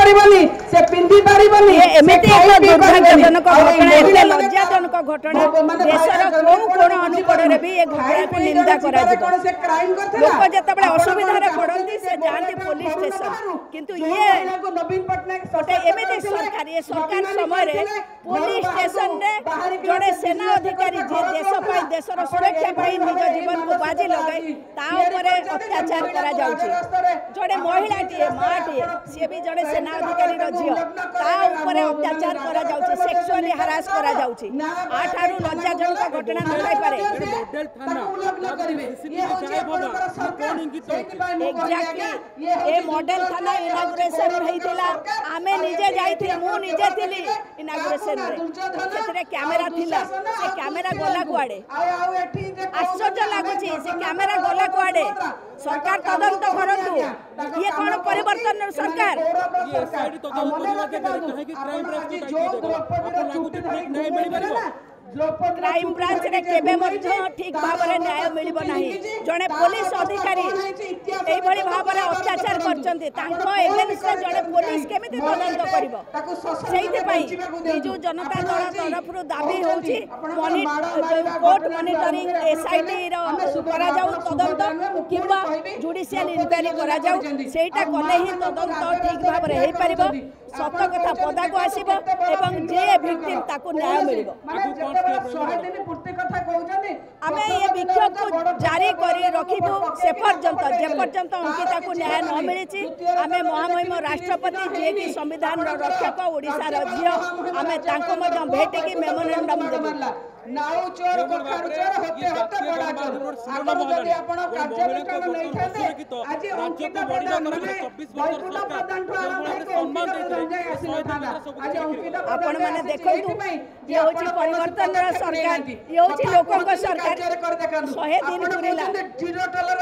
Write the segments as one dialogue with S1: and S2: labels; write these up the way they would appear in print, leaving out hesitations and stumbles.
S1: पारिबनी से पिंदी पारिबनी
S2: एमिति एक दुर्भाग्यजनक घटना एते लज्जाजनक घटना देशर कोन अनुकूल रे भी ए घटना को निंदा करा जिवो लोक जतबे असुविधा रे पड़ंती से जानती पुलिस स्टेशन किंतु ये
S1: नवीन पटनायक
S2: गोटे एमिति सरकार ये सरकार समय रे पुलिस स्टेशन रे जड़े सेना अधिकारी जे देश पाई देशर सुरक्षा पाई निज जीवन को बाजी लगाई ता ऊपर अत्याचार करा जाउची जड़े महिला टी माँ टी सी भी जड़े सेना अधिकारी रो झियो ता ऊपर अत्याचार करा जाउची सेक्सुअली हरास करा जाउची आठारु लज्जाजनक घटना न होई पारे
S3: मॉडल थाना
S2: एग्जैक्टली ए मॉडल थाना इनागुरेशन रहीतिला आमे निजे जाईथि मु निजे थिली इनागुरेशन रे सेतरे कैमरा थिला से कैमरा गला कुआडे आश्चर्य लागुची से कैमरा गला कुआडे सरकार तदंत करंतु ये कोन परिवर्तन सरकार
S3: ये साइड तदंत करवा के कहे कि क्राइम ब्रांच को आपन लागु ठीक न्याय मिल परिबो
S2: क्राइम ब्रांच रे केबे मध्य ठीक भाव में न्याय मिलिबो नाही जने पुलिस अधिकारी एई भली भाव में अत्याचार करचंती तांको एगेंस्ट जने पुलिस केमिति तदंत करिवो सेहिते पई बिजू जनता दल तरफ रु दाबी होउची कोर्ट मॉनिटरिंग एसआईटी रो करा जाऊ तदंत किबा जुडिशियल इंक्वायरी करा जाऊ सेटा कले ही तदंत ठीक भाव में हेई परिबो सत कथा पदा को आसीबो एवं जे विक्टिम ताको न्याय मिलिबो आमे ये विक्षोभ को जारी करी रखिबु से पर्यंत जे पर्यंत अंकिता को न्याय न मिलिछि आमे महामहिम राष्ट्रपति जे कि संविधान रक्षक ओडिसा रो झियो आमे तांको मध्य भेट की मेमोरेंडम देबु
S1: नाउ चोर को खर्चर होते होते बड़ा चोर आपण जदि आपण कार्यक्रम नै थाते आज अंकिता प्रधान 24 वर्ष प्रधान सम्मान देते आज अंकिता
S2: आपण माने देखंतु ये होची परिवर्तन रा सरकार ये होची लोकन को सरकार 100 दिन पुरिला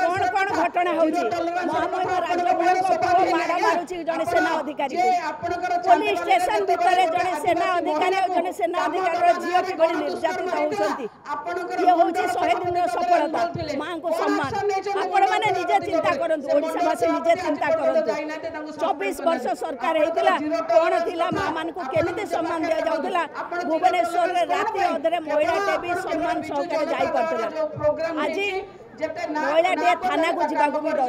S2: कोन कोन घटना होची महामहिम राज्यपाल को मारा मारुची जने सेना अधिकारी पुलिस स्टेशन भितरे जने सेना अधिकारी और जने सेना अधिकारी रो जियो की बड़ी निर्यातित होउछंती ये होची 100 दिन रो सफलता मां को सम्मान आपण माने निजे चिंता करंतु ओडिसा वासी निजे चिंता करंतु 24 वर्ष सरकार हेतिला कोन थिला मां मान को केमिते सम्मान दिया जाउतला भुवनेश्वर रे राति अधरे महिला टे भी सम्मान सहकारे जाई परतला आज महिला टे थाना को जिबा को भी डर